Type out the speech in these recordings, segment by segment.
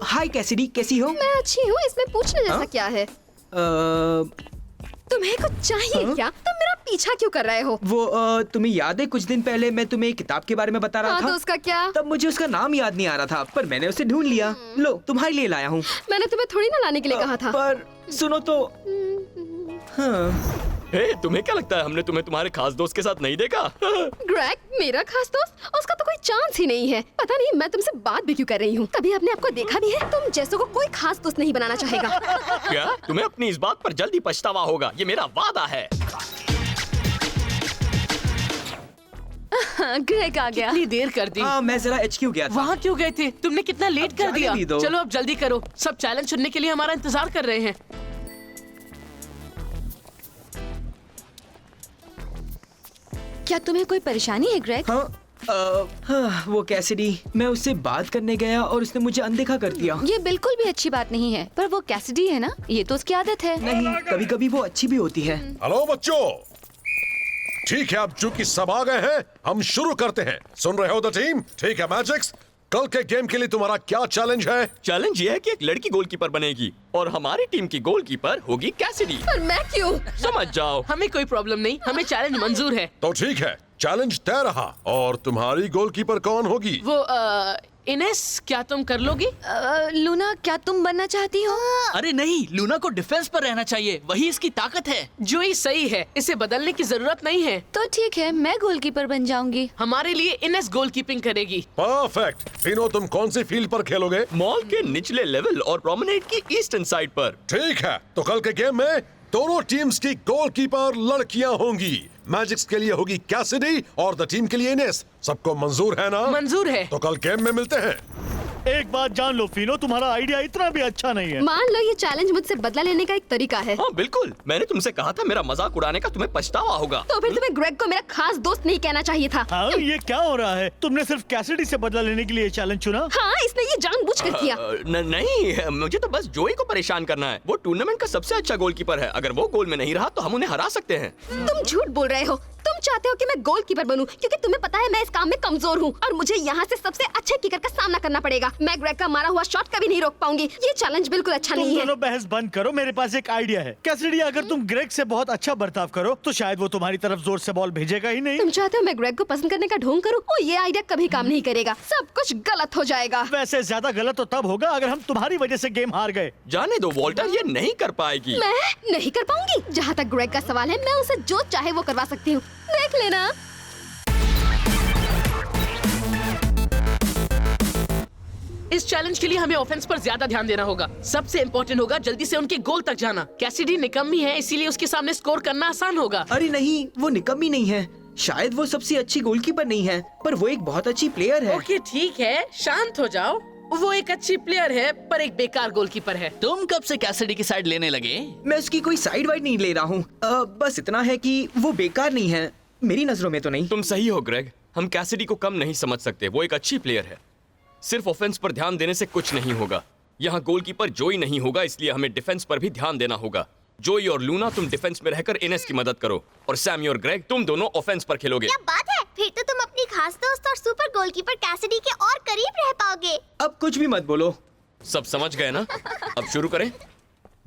हाय Cassidy, कैसी हो? मैं अच्छी हूँ, इसमें पूछने जैसा क्या है? तुम्हें कुछ चाहिए क्या? तुम मेरा पीछा क्यों कर रहे हो? वो तुम्हें याद है कुछ दिन पहले मैं तुम्हें एक किताब के बारे में बता रहा था? तो उसका क्या? तब मुझे उसका नाम याद नहीं आ रहा था, पर मैंने उसे ढूंढ लिया। लो तुम्हारे लिए लाया हूँ। मैंने तुम्हें थोड़ी ना लाने के लिए कहा था। पर सुनो तो। हाँ। हे, तुम्हें क्या लगता है हमने तुम्हें तुम्हारे खास दोस्त के साथ नहीं देखा? ग्रेग, मेरा खास दोस्त? उसका तो कोई चांस ही नहीं है। पता नहीं मैं तुमसे बात भी क्यों कर रही हूँ। कभी आपने आपको देखा भी है? तुम जैसों को कोई खास दोस्त नहीं बनाना चाहेगा। क्या? तुम्हें अपनी इस बात पर जल्दी पछतावा होगा, ये मेरा वादा है। ग्रेग आ गया। कितनी देर कर दी? मैं जरा HQ गया था। वहाँ क्यों गए थे? तुमने कितना लेट कर जाने दिया। भी दो। चलो अब जल्दी करो, सब चैलेंज सुनने के लिए हमारा इंतजार कर रहे हैं। क्या तुम्हें कोई परेशानी है ग्रेग? हाँ, वो कैसिडी, मैं उससे बात करने गया और उसने मुझे अनदेखा कर दिया। ये बिल्कुल भी अच्छी बात नहीं है, पर वो कैसिडी है ना, ये तो उसकी आदत है। नहीं, कभी कभी वो अच्छी भी होती है। हेलो बच्चों, ठीक है, अब चूंकि सब आ गए हैं, हम शुरू करते हैं। सुन रहे हो द टीम? ठीक है मैजिक्स, कल के गेम के लिए तुम्हारा क्या चैलेंज है? चैलेंज ये है कि एक लड़की गोलकीपर बनेगी और हमारी टीम की गोलकीपर होगी कैसिडी। पर मैं क्यों? समझ जाओ। हमें कोई प्रॉब्लम नहीं, हमें चैलेंज मंजूर है। तो ठीक है, चैलेंज तय रहा। और तुम्हारी गोलकीपर कौन होगी? वो इनेस, क्या तुम कर लोगी? लूना, क्या तुम बनना चाहती हो? अरे नहीं, लूना को डिफेंस पर रहना चाहिए, वही इसकी ताकत है। जो ही सही है, इसे बदलने की जरूरत नहीं है। तो ठीक है, मैं गोलकीपर बन जाऊंगी। हमारे लिए इनेस गोलकीपिंग करेगी। परफेक्ट। तीनों तुम कौन सी फील्ड पर खेलोगे? मॉल के निचले लेवल और प्रोमेनेड की ईस्टर्न साइड पर। ठीक है, तो कल के गेम में दोनों टीम्स की गोलकीपर लड़कियां होंगी। मैजिक्स के लिए होगी कैसिडी और द टीम के लिए इनेस। सबको मंजूर है ना? मंजूर है। तो कल गेम में मिलते हैं। एक बात जान लो फिनो, तुम्हारा आइडिया इतना भी अच्छा नहीं है। मान लो ये चैलेंज मुझसे बदला लेने का एक तरीका है। हाँ बिल्कुल, मैंने तुमसे कहा था मेरा मजाक उड़ाने का तुम्हें पछतावा होगा। तो फिर तुम्हें ग्रेग को मेरा खास दोस्त नहीं कहना चाहिए था। हाँ, ये क्या हो रहा है? तुमने सिर्फ कैसिडी से बदला लेने के लिए चैलेंज चुना? हाँ, इसने ये जानबूझकर किया। नहीं, मुझे तो बस जोई को परेशान करना है। वो टूर्नामेंट का सबसे अच्छा गोलकीपर है। अगर वो गोल में नहीं रहा तो हम उन्हें हरा सकते हैं। तुम झूठ बोल रहे हो। तुम चाहते हो कि मैं गोलकीपर बनूं, क्योंकि तुम्हें पता है मैं इस काम में कमजोर हूँ और मुझे यहाँ से सबसे अच्छे किकर का सामना करना पड़ेगा। मैं ग्रेग का मारा हुआ शॉट कभी नहीं रोक पाऊंगी। ये चैलेंज बिल्कुल अच्छा तुम नहीं है। दोनों बहस बंद करो, मेरे पास एक आइडिया है। कैसिडी, अगर तुम ग्रेग से बहुत अच्छा बर्ताव करो तो शायद वो तुम्हारी तरफ जोर से बॉल भेजेगा ही नहीं। तुम चाहते हो मैं ग्रेग को पसंद करने का ढोंग करूं? ओ, ये आइडिया कभी काम नहीं करेगा। सब कुछ गलत हो जाएगा। वैसे ज्यादा गलत तो तब होगा अगर हम तुम्हारी वजह से गेम हार गए। जाने दो वॉल्टर, ये नहीं कर पाएगी। मैं नहीं कर पाऊंगी। जहाँ तक ग्रेग का सवाल है, मैं उसे जो चाहे वो करवा सकती हूँ। देख लेना। इस चैलेंज के लिए हमें ऑफेंस पर ज्यादा ध्यान देना होगा। सबसे इम्पोर्टेंट होगा जल्दी से उनके गोल तक जाना। कैसिडी निकम्मी है, इसीलिए उसके सामने स्कोर करना आसान होगा। अरे नहीं, वो निकम्मी नहीं है। शायद वो सबसे अच्छी गोलकीपर नहीं है, पर वो एक बहुत अच्छी प्लेयर है। ओके ठीक है, शांत हो जाओ। वो एक अच्छी प्लेयर है पर एक बेकार गोलकीपर है। तुम कब से कैसिडी की साइड लेने लगे? मैं उसकी कोई साइड वाइड नहीं ले रहा हूँ। बस इतना है कि वो बेकार नहीं है, मेरी नजरों में तो नहीं। तुम सही हो ग्रेग, हम कैसिडी को कम नहीं समझ सकते। वो एक अच्छी प्लेयर है। सिर्फ ऑफेंस पर ध्यान देने से कुछ नहीं होगा। यहाँ गोलकीपर जोई नहीं होगा, इसलिए हमें डिफेंस पर भी ध्यान देना होगा। जोई और लूना तुम डिफेंस में रहकर इनेस की मदद करो और सैमी और ग्रेग तुम दोनों ऑफेंस पर खेलोगे। क्या बात है, फिर तो तुम अपनी खास दोस्त और सुपर गोलकीपर कैसिडी के और करीब रह पाओगे। अब कुछ भी मत बोलो। सब समझ गए ना? अब शुरू करें।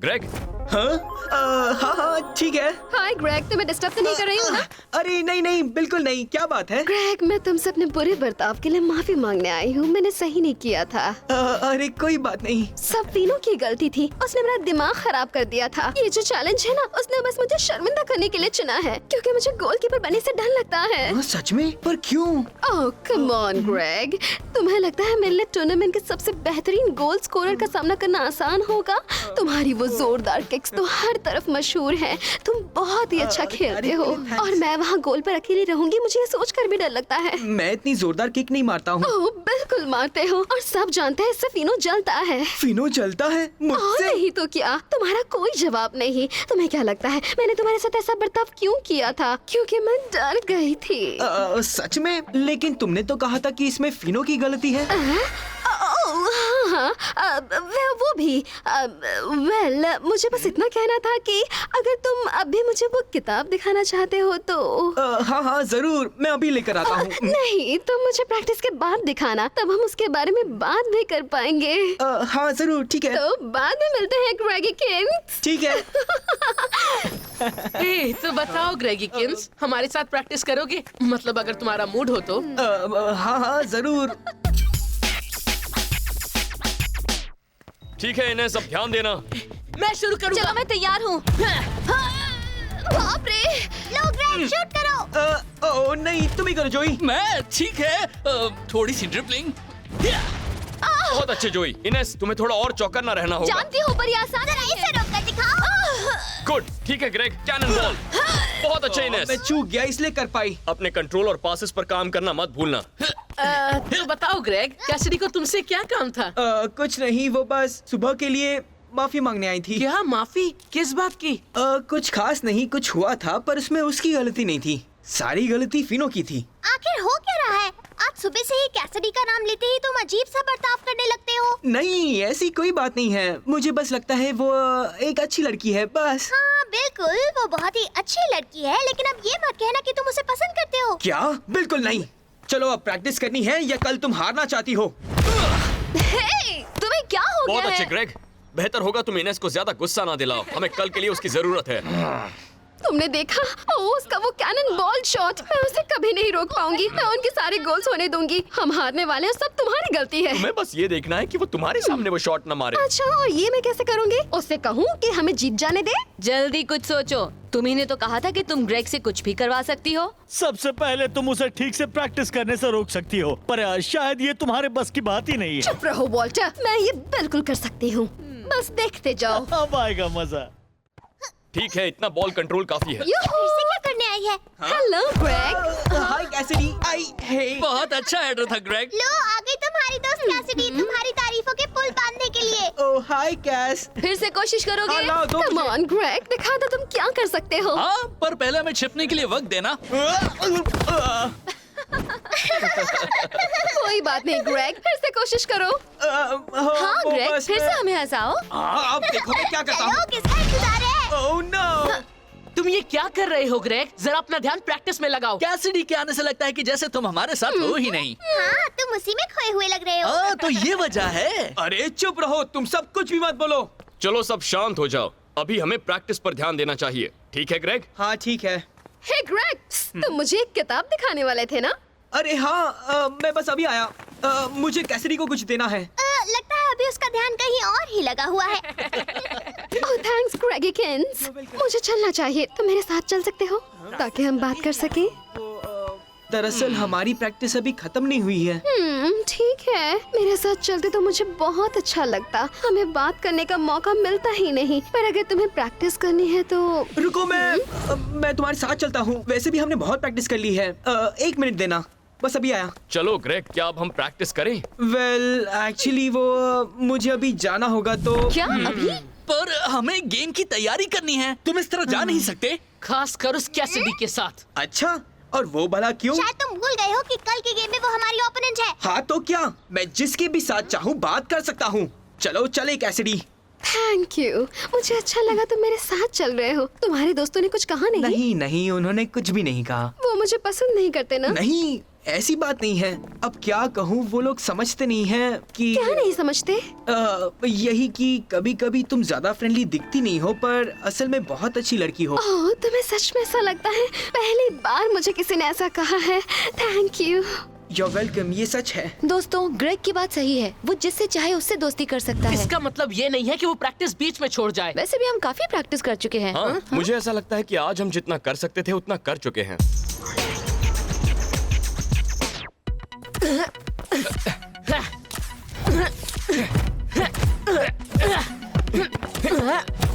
ग्रेग। हाँ ठीक है। हाय ग्रेग, तुम्हें डिस्टर्ब तो नहीं कर रही हूँ ना? अरे नहीं नहीं, बिल्कुल नहीं। क्या बात है? ग्रेग, मैं तुमसे अपने बुरे बर्ताव के लिए माफी मांगने आई हूँ। मैंने सही नहीं किया था। अरे कोई बात नहीं। सब तीनों की गलती थी। उसने मेरा दिमाग खराब कर दिया था। ये जो चैलेंज है ना, उसने बस मुझे शर्मिंदा करने के लिए चुना है, क्योंकि मुझे गोलकीपर बनने से डर लगता है। सच में? पर क्यों? ओह कम ऑन ग्रेग, तुम्हें लगता है मेरे लिए टूर्नामेंट के सबसे बेहतरीन गोल स्कोरर का सामना करना आसान होगा? तुम्हारी वो जोरदार किक्स तो हर तरफ मशहूर हैं। तुम बहुत ही अच्छा खेलते हो और मैं वहाँ गोल पर अकेली रहूंगी, मुझे ये सोचकर भी डर लगता है। मैं इतनी जोरदार किक नहीं मारता हूँ। ओह बिल्कुल मारते हो और सब जानते हैं इससे फिनो जलता है। फिनो जलता है और मुझसे? नहीं तो क्या, तुम्हारा कोई जवाब नहीं। तुम्हें क्या लगता है मैंने तुम्हारे साथ ऐसा बर्ताव क्यों किया था? क्योंकि मैं डर गई थी। सच में? लेकिन तुमने तो कहा था कि इसमें फिनो की गलती है। हाँ, वो भी वेल मुझे बस इतना कहना था कि अगर तुम अभी मुझे वो किताब दिखाना चाहते हो तो हाँ हाँ जरूर, मैं अभी लेकर आता हूँ। नहीं, तुम मुझे प्रैक्टिस के बाद दिखाना, तब हम उसके बारे में बात भी कर पाएंगे। हाँ जरूर, ठीक है। तो बाद में मिलते हैं ग्रेगी किंग्स। ठीक है। ए, तो बताओ ग्रेगिकिंस, हमारे साथ प्रैक्टिस करोगे? मतलब अगर तुम्हारा मूड हो तो। हाँ हाँ जरूर। ठीक है इनेस, अब ध्यान देना। मैं शुरू करूंगा। चलो मैं तैयार हूँ। बाप रे! लो ग्रेग, शूट करो। ओ नहीं, तुम ही करो जोई। मैं ठीक है, थोड़ी सी ड्रिबलिंग। बहुत अच्छे जोई। इनेस, तुम्हें थोड़ा और चौकन्ना रहना होगा। जानती हूँ पर ये आसान जरा नहीं इसे है। रोक कर दिखाओ। गुड, ठीक है ग्रेग, कैनन बॉल। बहुत अच्छा इनेस। मैं चूक गया इसलिए कर पाई। अपने कंट्रोल और पासेस पर काम करना मत भूलना। तो बताओ ग्रेग, कैसिडी को तुमसे क्या काम था? कुछ नहीं, वो बस सुबह के लिए माफी मांगने आई थी। क्या माफी? किस बात की? कुछ खास नहीं, कुछ हुआ था पर उसमें उसकी गलती नहीं थी, सारी गलती फिनो की थी। आखिर हो क्या रहा है? आज सुबह से ही कैसिडी का नाम लेते ही तुम अजीब सा बर्ताव करने लगते हो। नहीं, ऐसी कोई बात नहीं है, मुझे बस लगता है वो एक अच्छी लड़की है बस। हाँ बिल्कुल, वो बहुत ही अच्छी लड़की है, लेकिन अब ये मत कहना कि तुम उसे पसंद करते हो। क्या? बिल्कुल नहीं। चलो अब प्रैक्टिस करनी है या कल तुम हारना चाहती हो? हे, तुम्हें क्या हो बहुत गया अच्छे है? ग्रेग, बेहतर होगा तुम इनेस को ज्यादा गुस्सा ना दिलाओ, हमें कल के लिए उसकी जरूरत है। तुमने देखा? उसका वो कैनन बॉल शॉट, मैं उसे कभी नहीं रोक पाऊंगी। मैं उनके सारे गोल्स होने दूंगी। हम हारने वाले हैं, सब तुम्हारी गलती है। तुम्हें बस ये देखना है कि वो तुम्हारे सामने वो शॉट न मारे। अच्छा, और ये मैं कैसे करूंगी? उससे कहूँ कि हमें जीत जाने दे? जल्दी कुछ सोचो। तुम्ही ने तो कहा था कि तुम ग्रेग से कुछ भी करवा सकती हो। सबसे पहले तुम उसे ठीक से प्रैक्टिस करने से रोक सकती हो, पर शायद ये तुम्हारे बस की बात ही नहीं है। चुप रहो वॉल्टर, मैं ये बिल्कुल कर सकती हूँ, बस देखते जाओ। अब आएगा मजा। ठीक है, इतना बॉल कंट्रोल काफी है। फिर से क्या करने आई है? Hello Greg. हाय कैसिडी, आई हे। बहुत अच्छा हेडर था ग्रेग। लो आ गई तुम्हारी दोस्त कैसिडी, तुम्हारी तारीफों के पुल बांधने के लिए। ओह हाय कैस। फिर से कोशिश करोगे? हाँ, लाओ, दो कम ऑन ग्रेग, दिखा दो तुम क्या कर सकते हो। हाँ, पर पहले हमें छिपने के लिए वक्त देना। कोई बात नहीं ग्रेग, फिर से कोशिश करो। हाँ ग्रेग, फिर से हमें हंसाओ। अब देखो मैं क्या करता हूँ। हेलो, किसका इंतजार है? Oh no. तुम ये क्या कर रहे हो ग्रेग? जरा अपना ध्यान प्रैक्टिस में लगाओ। कैसिडी के आने से लगता है कि जैसे तुम हमारे साथ हो ही नहीं। हाँ, तुम उसी में खोए हुए लग रहे हो। तो ये वजह है। अरे चुप रहो, तुम सब कुछ भी मत बोलो। चलो सब शांत हो जाओ, अभी हमें प्रैक्टिस पर ध्यान देना चाहिए। ठीक है ग्रेग? हाँ ठीक है। हे ग्रेग, तुम मुझे एक किताब दिखाने वाले थे ना? अरे हाँ, मैं बस अभी आया। मुझे कैसिडी को कुछ देना है। लगता है अभी उसका ध्यान कहीं और ही लगा हुआ है। ओह थैंक्स ग्रेगिकिंस, मुझे चलना चाहिए, तुम मेरे साथ चल सकते हो ताकि हम बात कर सकें? दरअसल हमारी प्रैक्टिस अभी खत्म नहीं हुई है। ठीक है, मेरे साथ चलते तो मुझे बहुत अच्छा लगता। हमें बात करने का मौका मिलता ही नहीं, पर अगर तुम्हें प्रैक्टिस करनी है तो रुको, मैं तुम्हारे साथ चलता हूँ। वैसे भी हमने बहुत प्रैक्टिस कर ली है। 1 मिनट देना, बस अभी आया। चलो ग्रेग, क्या अब हम प्रैक्टिस करें? वेल एक्चुअली वो मुझे अभी जाना होगा तो। क्या अभी? पर हमें गेम की तैयारी करनी है, तुम इस तरह जा नहीं सकते। खास कर उस कैसिडी के साथ। अच्छा, और वो भला क्यों? शायद तुम भूल गए हो कि कल के गेम में वो हमारी ओपोनेंट है। हाँ तो क्या, मैं जिसके भी साथ चाहूँ बात कर सकता हूँ। चलो चले कैसिडी। थैंक यू, मुझे अच्छा लगा तुम मेरे साथ चल रहे हो। तुम्हारे दोस्तों ने कुछ कहा नहीं? नहीं नहीं, उन्होंने कुछ भी नहीं कहा। वो मुझे पसंद नहीं करते ना? नहीं, ऐसी बात नहीं है। अब क्या कहूँ, वो लोग समझते नहीं हैं कि क्या नहीं समझते? यही कि कभी कभी तुम ज्यादा फ्रेंडली दिखती नहीं हो, पर असल में बहुत अच्छी लड़की हो। ओह, तुम्हें सच में ऐसा लगता है? पहली बार मुझे किसी ने ऐसा कहा है। Thank you. You're welcome, ये सच है। दोस्तों, ग्रेग की बात सही है, वो जिससे चाहे उससे दोस्ती कर सकता है। इसका मतलब ये नहीं है कि वो प्रैक्टिस बीच में छोड़ जाए। वैसे भी हम काफी प्रैक्टिस कर चुके हैं। हाँ, मुझे ऐसा लगता है कि आज हम जितना कर सकते थे उतना कर चुके हैं।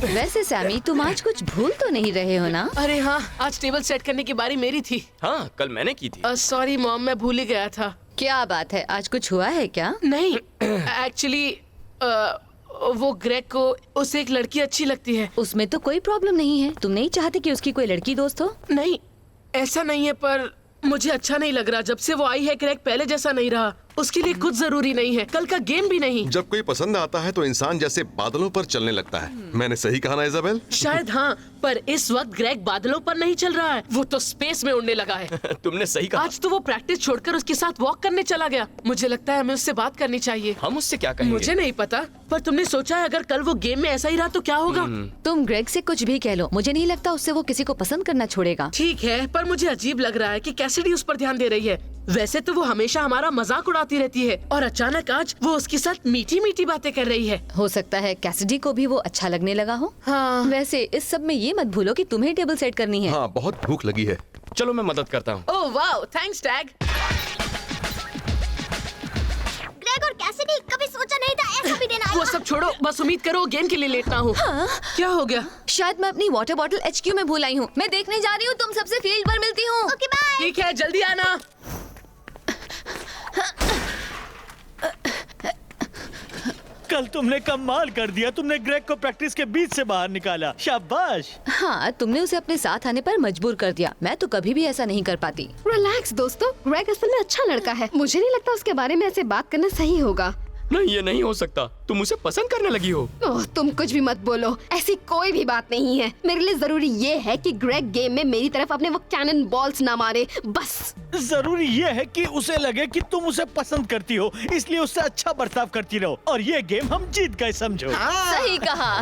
वैसे सैमी, तुम आज कुछ भूल तो नहीं रहे हो ना? अरे हाँ, आज टेबल सेट करने की बारी मेरी थी। हाँ, कल मैंने की थी। सॉरी मॉम, मैं भूल ही गया था। क्या बात है, आज कुछ हुआ है क्या? नहीं, एक्चुअली वो ग्रेग को उसे एक लड़की अच्छी लगती है। उसमें तो कोई प्रॉब्लम नहीं है। तुम नहीं चाहते कि उसकी कोई लड़की दोस्त हो? नहीं, ऐसा नहीं है, पर मुझे अच्छा नहीं लग रहा। जब से वो आई है ग्रेग पहले जैसा नहीं रहा। उसके लिए कुछ जरूरी नहीं है, कल का गेम भी नहीं। जब कोई पसंद आता है तो इंसान जैसे बादलों पर चलने लगता है। मैंने सही कहा ना इजाबेल? शायद हाँ, पर इस वक्त ग्रेग बादलों पर नहीं चल रहा है, वो तो स्पेस में उड़ने लगा है। तुमने सही कहा। आज तो वो प्रैक्टिस छोड़कर उसके साथ वॉक करने चला गया। मुझे लगता है हमें उससे बात करनी चाहिए। हम उससे क्या कहेंगे? मुझे नहीं पता, पर तुमने सोचा है अगर कल वो गेम में ऐसा ही रहा तो क्या होगा? तुम ग्रेग से कुछ भी कह लो, मुझे नहीं लगता उससे वो किसी को पसंद करना छोड़ेगा। ठीक है, पर मुझे अजीब लग रहा है कि कैसिडी उस पर ध्यान दे रही है। वैसे तो वो हमेशा हमारा मजाक उड़ाती रहती है और अचानक आज वो उसके साथ मीठी मीठी बातें कर रही है। हो सकता है कैसिडी को भी वो अच्छा लगने लगा हो। हाँ। वैसे इस सब में ये मत भूलो कि तुम्हें टेबल सेट करनी है। हाँ, बहुत भूख लगी है। चलो मैं मदद करता हूँ। Oh wow, thanks tag. Greg और कैसिडी, कभी सोचा नहीं था ऐसा भी देना वो आएगा। सब छोड़ो, बस उम्मीद करो गेम के लिए लेट ना हो। क्या हो गया? शायद मैं अपनी वाटर बॉटल HQ में भूल आई हूँ। मैं देखने जा रही हूँ, तुम सबसे फील्ड पर मिलती हूँ। Okay bye. ठीक है, जल्दी आना। कल तुमने कमाल कर दिया, तुमने ग्रेग को प्रैक्टिस के बीच से बाहर निकाला, शाबाश। हाँ, तुमने उसे अपने साथ आने पर मजबूर कर दिया। मैं तो कभी भी ऐसा नहीं कर पाती। रिलैक्स दोस्तों, ग्रेग असल में अच्छा लड़का है। मुझे नहीं लगता उसके बारे में ऐसे बात करना सही होगा। नहीं, ये नहीं हो सकता। तुम उसे पसंद करने लगी हो। ओह, तुम कुछ भी मत बोलो, ऐसी कोई भी बात नहीं है। मेरे लिए जरूरी ये है कि ग्रेग गेम में मेरी तरफ अपने वो कैनन बॉल्स ना मारे, बस। जरूरी ये है कि उसे लगे कि तुम उसे पसंद करती हो, इसलिए उससे अच्छा बर्ताव करती रहो और ये गेम हम जीत गए, समझो। सही कहा।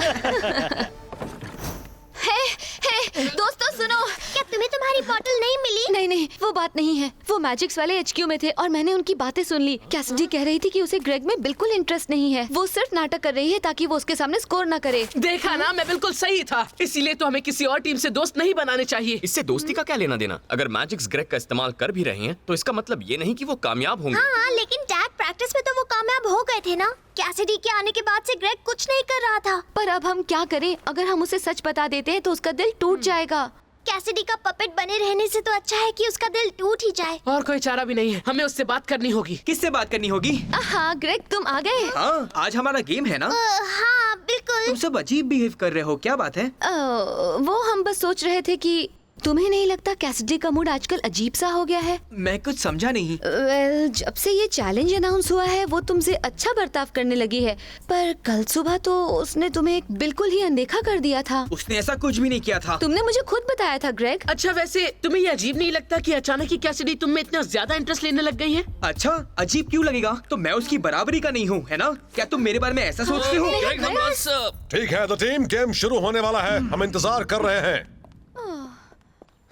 हे, दोस्तों सुनो। क्या तुम्हें तुम्हारी बॉटल नहीं मिली? नहीं नहीं, वो बात नहीं है। वो मैजिक्स वाले HQ में थे और मैंने उनकी बातें सुन ली। कैसिडी कह रही थी कि उसे ग्रेग में बिल्कुल इंटरेस्ट नहीं है। वो सिर्फ नाटक कर रही है ताकि वो उसके सामने स्कोर ना करे। देखा ना, मैं बिल्कुल सही था। इसीलिए तो हमें किसी और टीम से दोस्त नहीं बनाने चाहिए। इससे दोस्ती का क्या लेना देना? अगर मैजिक्स ग्रेग का इस्तेमाल कर भी रहे हैं तो इसका मतलब ये नहीं कि वो कामयाब होंगे। हाँ, लेकिन डैड प्रैक्टिस में तो वो कामयाब हो गए थे ना। कैसिडी के आने के बाद से ग्रेग कुछ नहीं कर रहा था। पर अब हम क्या करें? अगर हम उसे सच बता देते हैं तो उसका दिल टूट जाएगा। कैसिडी का पपेट बने रहने से तो अच्छा है कि उसका दिल टूट ही जाए। और कोई चारा भी नहीं है, हमें उससे बात करनी होगी। किससे बात करनी होगी? हाँ ग्रेग, तुम आ गए। हाँ, आज हमारा गेम है ना। हाँ बिल्कुल। तुम सब अजीब बिहेव कर रहे हो, क्या बात है? वो हम बस सोच रहे थे कि तुम्हें नहीं लगता कैसिडी का मूड आजकल अजीब सा हो गया है? मैं कुछ समझा नहीं। वेल, जब से ये चैलेंज अनाउंस हुआ है वो तुमसे अच्छा बर्ताव करने लगी है, पर कल सुबह तो उसने तुम्हें बिल्कुल ही अनदेखा कर दिया था। उसने ऐसा कुछ भी नहीं किया था। तुमने मुझे खुद बताया था ग्रेग। अच्छा, वैसे तुम्हें ये अजीब नहीं लगता कि अचानक ही कैसिडी तुम में इतना ज्यादा इंटरेस्ट लेने लग गई है? अच्छा, अजीब क्यों लगेगा? तो मैं उसकी बराबरी का नहीं हूँ, है ना? क्या तुम मेरे बारे में ऐसा सोचते हो? ग्रेग, हम बस ठीक है द टीम, गेम शुरू होने वाला है। हम इंतजार कर रहे हैं।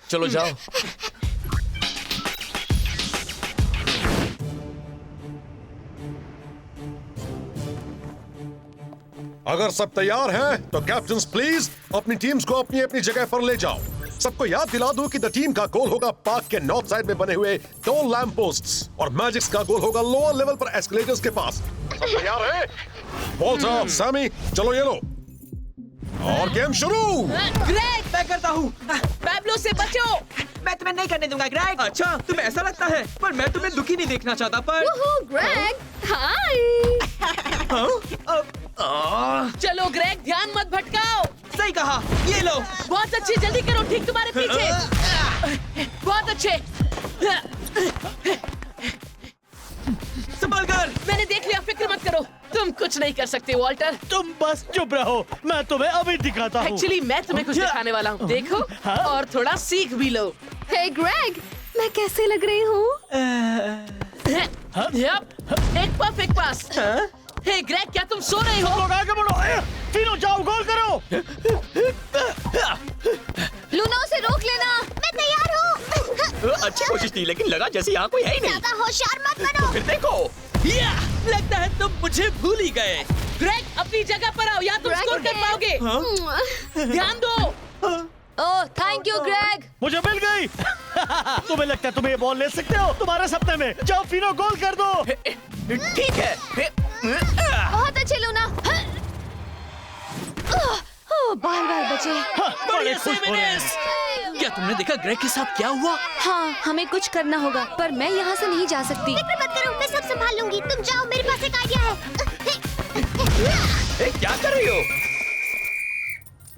चलो जाओ। अगर सब तैयार हैं, तो कैप्टन्स प्लीज अपनी टीम्स को अपनी अपनी जगह पर ले जाओ। सबको याद दिला दूं कि द टीम का गोल होगा पार्क के नॉर्थ साइड में बने हुए 2 लैंप पोस्ट्स और मैजिक्स का गोल होगा लोअर लेवल पर एस्केलेटर्स के पास। सब तैयार हैं? वॉल्टर, सैमी, चलो ये लो और गेम शुरू। ग्रेग, मैं करता हूँ। पैब्लो से बचो। मैं तुम्हें नहीं करने दूंगा ग्रेग। अच्छा, तुम्हें ऐसा लगता है, पर मैं तुम्हें दुखी नहीं देखना चाहता। पर ग्रेग, हाय। चलो ग्रेग, ध्यान मत भटकाओ। सही कहा, ये लो। बहुत अच्छे, जल्दी करो, ठीक तुम्हारे पीछे। बहुत अच्छे। संभल कर। मैंने देख लिया, फिक्र मत करो। तुम कुछ नहीं कर सकते वॉल्टर। तुम बस चुप रहो, मैं तुम्हें अभी दिखाता हूँ। एक्चुअली मैं तुम्हें कुछ दिखाने वाला हूँ, देखो और थोड़ा सीख भी लो। हे ग्रेग, मैं कैसे लग रही हूँ? एक परफेक्ट पास। हे ग्रेग, क्या तुम सो रहे हो? लोग आगे बढ़ो, तीनों जाओ, गोल करो। लूना, उसे रोक लेना। मैं तैयार हूँ। अच्छी कोशिश थी, लेकिन लगा जैसे यहाँ कोई है ही नहीं। ज्यादा होशियार मत बनो। फिर देखो। लगता है तुम मुझे भूल ही गए। ग्रेग, अपनी जगह पर आओ, या तुम ग्रेग, स्कोर कर पाओगे। ध्यान दो। ओह, थैंक यू ग्रेग। मुझे मिल गई। तुम्हें लगता है तुम्हें ये बॉल ले सकते हो? तुम्हारे सपने में। जाओ फिनो, गोल कर दो। ठीक है। बहुत अच्छे लूना। बार बार बचे। बड़े खुश हो रहे हैं। क्या तुमने देखा ग्रेग के साथ क्या हुआ? हाँ, हमें कुछ करना होगा, पर मैं यहाँ से नहीं जा सकती। फिक्र मत करो, मैं सब संभाल लूंगी। तुम जाओ, मेरे पास एक आइडिया है। क्या कर रही हो?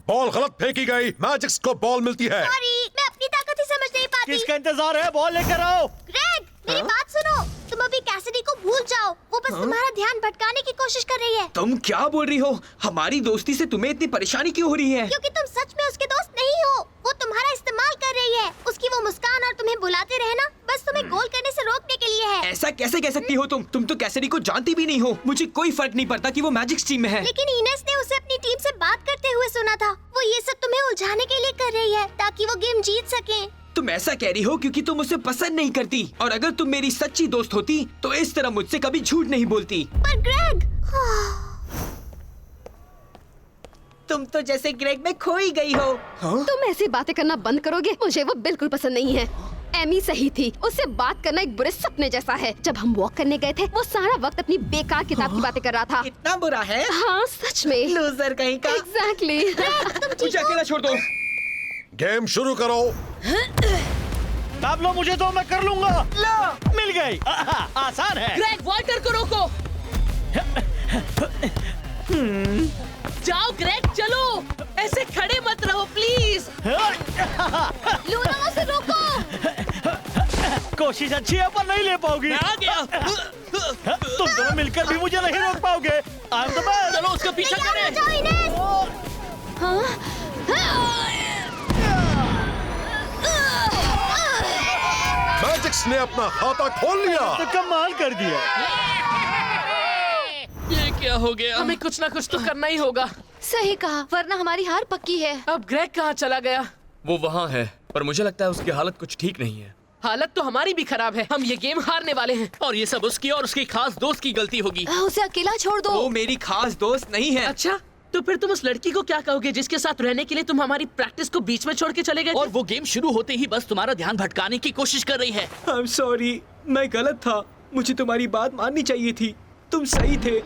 बॉल गलत फेंकी गई। मैजिक्स को बॉल मिलती है। सॉरी, मैं अपनी ताकत ही समझ नहीं पाती। किसका इंतजार है? बॉल लेकर आओ। ग्रेग, मेरी बात सुनो। तुम अभी कैसिडी को भूल जाओ, वो बस तुम्हारा ध्यान भटकाने की कोशिश कर रही है। तुम क्या बोल रही हो? हमारी दोस्ती से तुम्हें इतनी परेशानी क्यों हो रही है? क्योंकि तुम सच में उसके दोस्त नहीं हो। वो तुम्हारा इस्तेमाल कर रही है। उसकी वो मुस्कान और तुम्हें बुलाते रहना बस तुम्हें गोल करने से रोकने के लिए है। ऐसा कैसे कह सकती हो तुम? तुम तो कैसिडी को जानती भी नहीं हो। मुझे कोई फर्क नहीं पड़ता कि वो मैजिक्स टीम में है। लेकिन इनेस ने उसे अपनी टीम से बात करते हुए सुना था। वो ये सब तुम्हें उलझाने के लिए कर रही है ताकि वो गेम जीत सके। तुम ऐसा कह रही हो क्योंकि तुम उसे पसंद नहीं करती, और अगर तुम मेरी सच्ची दोस्त होती तो इस तरह मुझसे कभी झूठ नहीं बोलती। पर ग्रेग, तुम तो जैसे ग्रेग में खोई गई हो। हाँ? तुम ऐसी बातें करना बंद करोगे? मुझे वो बिल्कुल पसंद नहीं है। एमी सही थी, उससे बात करना एक बुरे सपने जैसा है। जब हम वॉक करने गए थे वो सारा वक्त अपनी बेकार किताब की बातें कर रहा था। इतना बुरा है? हाँ सच में। लूजर कहीं का। एग्जैक्टली। मुझे अकेला छोड़ दो। गेम शुरू करो। पैब्लो मुझे दो, मैं कर लूंगा। लो, मिल गई। आसान है। ग्रेग, वॉल्टर को रोको। जाओ ग्रेग, चलो। ऐसे खड़े मत रहो प्लीज। लूना उसे रोको। कोशिश अच्छी है पर नहीं ले पाओगी। आ गया। तुम दोनों मिलकर भी मुझे नहीं रोक पाओगे। I am the best. चलो उसका पीछा करें। मैजिक्स ने अपना खाता खोल लिया। तो कमाल कर दिया। ये क्या हो गया? हमें कुछ ना कुछ तो करना ही होगा। सही कहा, वरना हमारी हार पक्की है। अब ग्रेग कहाँ चला गया? वो वहाँ है, पर मुझे लगता है उसकी हालत कुछ ठीक नहीं है। हालत तो हमारी भी खराब है। हम ये गेम हारने वाले हैं और ये सब उसकी और उसकी खास दोस्त की गलती होगी। उसे अकेला छोड़ दो। वो मेरी खास दोस्त नहीं है। अच्छा, तो फिर तुम उस लड़की को क्या कहोगे जिसके साथ रहने के लिए तुम हमारी प्रैक्टिस को बीच में छोड़ के चले गए? और वो गेम शुरू होते ही बस तुम्हारा ध्यान भटकाने की कोशिश कर रही है। I'm sorry, मैं गलत था। मुझे तुम्हारी बात माननी चाहिए थी। तुम सही थे।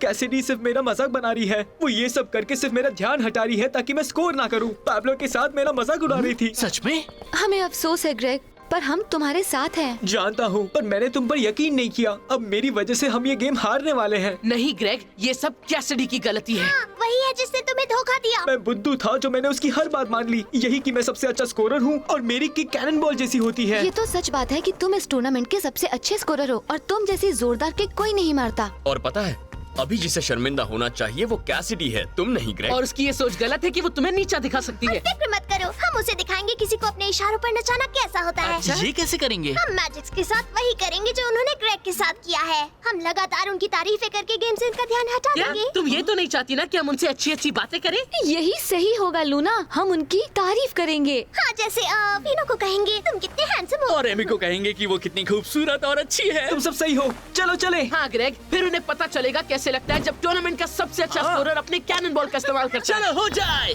कैसिडी सिर्फ मेरा मजाक बना रही है। वो ये सब करके सिर्फ मेरा ध्यान हटा रही है ताकि मैं स्कोर ना करूं। पैब्लो के साथ मेरा मजाक उड़ा रही थी। सच में? हमें अफसोस है ग्रेग, पर हम तुम्हारे साथ हैं। जानता हूँ, पर मैंने तुम पर यकीन नहीं किया। अब मेरी वजह से हम ये गेम हारने वाले हैं। नहीं ग्रेग, ये सब कैसिडी की गलती है। हाँ, वही है जिसने तुम्हें धोखा दिया। मैं बुद्धू था जो मैंने उसकी हर बात मान ली। यही कि मैं सबसे अच्छा स्कोरर हूँ और मेरी किक कैनन बॉल जैसी होती है। ये तो सच बात है कि तुम इस टूर्नामेंट के सबसे अच्छे स्कोरर हो और तुम जैसी जोरदार किक कोई नहीं मारता। और पता है, अभी जिसे शर्मिंदा होना चाहिए वो कैसिडी है, तुम नहीं ग्रेग। और उसकी ये सोच गलत है कि वो तुम्हें नीचा दिखा सकती है। फिक्र मत करो, हम उसे दिखाएंगे किसी को अपने इशारों पर नचाना कैसा होता है। ये कैसे करेंगे? हम मैजिक्स के साथ वही करेंगे जो उन्होंने ग्रेग के साथ किया है। हम लगातार उनकी तारीफें करके गेम से उनका ध्यान हटा क्या देंगे। तुम ये तो नहीं चाहती ना कि हम उनसे अच्छी अच्छी बातें करें? यही सही होगा लूना, हम उनकी तारीफ करेंगे। हाँ, जैसे फीनो को कहेंगे तुम कितने हैंडसम हो। और एमी को कहेंगे कि वो कितनी खूबसूरत और अच्छी है। तुम सब सही हो। चलो चले। हाँ ग्रेग, फिर उन्हें पता चलेगा कैसे लगता है जब टूर्नामेंट का सबसे अच्छा स्कोरर अपने कैनन बॉल का इस्तेमाल करता है। चलो हो जाए।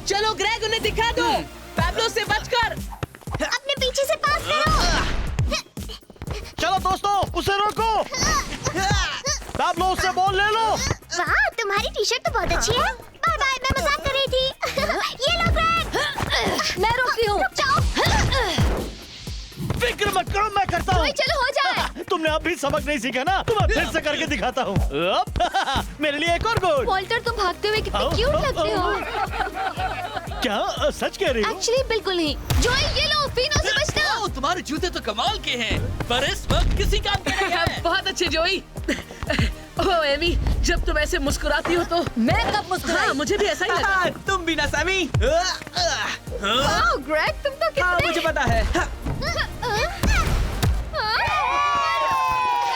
चलो ग्रेग, उन्हें दिखा दो। पैब्लो से बचकर। अपने पीछे से पास करो। चलो दोस्तों, उसे रोको। पैब्लो उससे बॉल ले लो। वाह, तुम्हारी टी शर्ट तो बहुत अच्छी है। बाय बाय, मैं मजाक कर रही थी। ये लो ग्रेग। मैं रोकती हूँ। रुक जाओ। फिक्र मत करो, मैं करता हूँ। चलो हो जाए। तुमने अभी सबक नहीं सीखा ना, तुम्हें फिर से करके दिखाता हूँ। मेरे लिए एक और गोल। वॉल्टर, तुम भागते हुए कितने क्यूट लगते हो। क्या सच कह रही हो? एक्चुअली बिल्कुल नहीं। जॉय, ये लो, फीनो से बचना। ओ, तुम्हारे जूते तो कमाल के हैं, पर इस वक्त किसी काम के नहीं है। बहुत अच्छे जोई। ओह एमी, जब तुम ऐसे मुस्कुराती हो तो मैं कब मुस्कुराई? हाँ, मुझे भी ऐसा ही लगा। हाँ, तुम भी ना सैमी। वाह ग्रेग, तुम तो हाँ, कितने मुझे पता है। हाँ,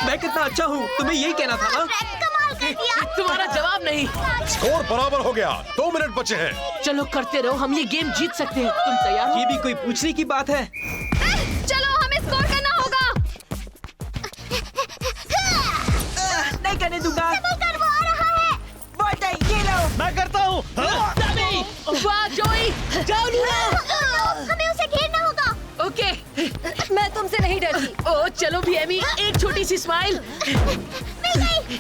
मैं कितना अच्छा हूँ, तुम्हें यही कहना था ना? ग्रेग, कमाल कर दिया। तुम्हारा जवाब नहीं। स्कोर बराबर हो गया। 2 मिनट बचे हैं। चलो करते रहो, हम ये गेम जीत सकते हैं। तुम तैयार हो? ये भी कोई पूछने की बात है? चलो, हमें स्कोर करना होगा। नहीं करने दूंगा। कर, वो आ रहा है। बॉल नहीं, ये लो। मैं करता हूँ। सैमी! वाह जोई, जाओ लूना। हमें उसे घेरना होगा। ओके। मैं तुमसे नहीं डरती। ओ चलो भी एमी, एक छोटी सी स्माइल। मिल गई।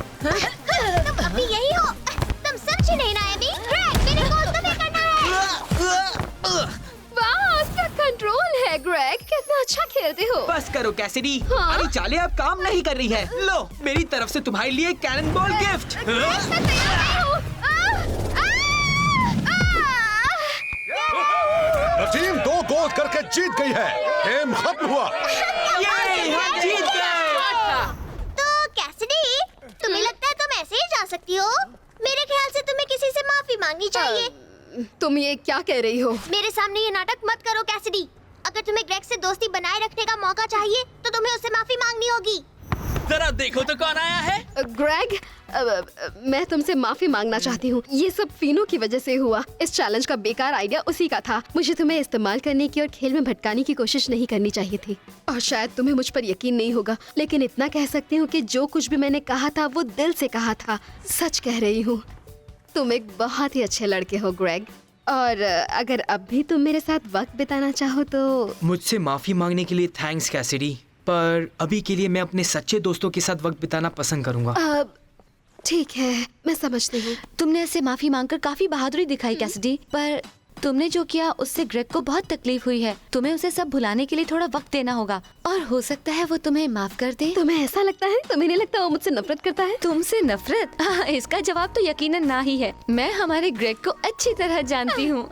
तुम अभी यही हो। तुम समझी नहीं ना एमी? ग्रेग, मेरे गोल तुम्हें करना है। वाह, उसका कंट्रोल है ग्रेग, कितना अच्छा खेलते हो। बस करो कैसिडी। हाँ? हमारी चालें अब काम नहीं कर रही है। लो, मेरी तरफ से तुम्हारे लिए कैनन बॉल गिफ्ट। मैं तैयार नहीं हूँ। टीम 2 गोल करके जीत गई है। गेम खत्म हुआ। ये हम जीत गए। था। तो कैसिडी, तुम्हें लगता है तुम ऐसे ही जा सकती हो? मेरे ख्याल से तुम्हें किसी से माफी मांगनी चाहिए। तुम ये क्या कह रही हो? मेरे सामने ये नाटक मत करो कैसिडी। अगर तुम्हें ग्रेग से दोस्ती बनाए रखने का मौका चाहिए तो तुम्हें उससे माफी मांगनी होगी। जरा देखो तो कौन आया है। ग्रेग, मैं तुमसे माफी मांगना चाहती हूँ। ये सब फीनो की वजह से हुआ। इस चैलेंज का बेकार आइडिया उसी का था। मुझे तुम्हें इस्तेमाल करने की और खेल में भटकाने की कोशिश नहीं करनी चाहिए थी। और शायद तुम्हें मुझ पर यकीन नहीं होगा, लेकिन इतना कह सकती हूँ कि जो कुछ भी मैंने कहा था वो दिल से कहा था। सच कह रही हूँ। तुम एक बहुत ही अच्छे लड़के हो ग्रेग, और अगर अब भी तुम मेरे साथ वक्त बिताना चाहो तो। मुझसे माफी मांगने के लिए थैंक्स कैसिडी, पर अभी के लिए मैं अपने सच्चे दोस्तों के साथ वक्त बिताना पसंद करूंगा। ठीक है, मैं समझती हूँ। तुमने ऐसे माफी मांगकर काफी बहादुरी दिखाई कैसिडी, पर तुमने जो किया उससे ग्रेग को बहुत तकलीफ हुई है। तुम्हें उसे सब भुलाने के लिए थोड़ा वक्त देना होगा, और हो सकता है वो तुम्हें माफ कर दे। तुम्हें ऐसा लगता है? तुम्हें नहीं लगता वो मुझसे नफरत करता है? तुमसे नफरत? इसका जवाब तो यकीनन ना ही है। मैं हमारे ग्रेग को अच्छी तरह जानती हूँ।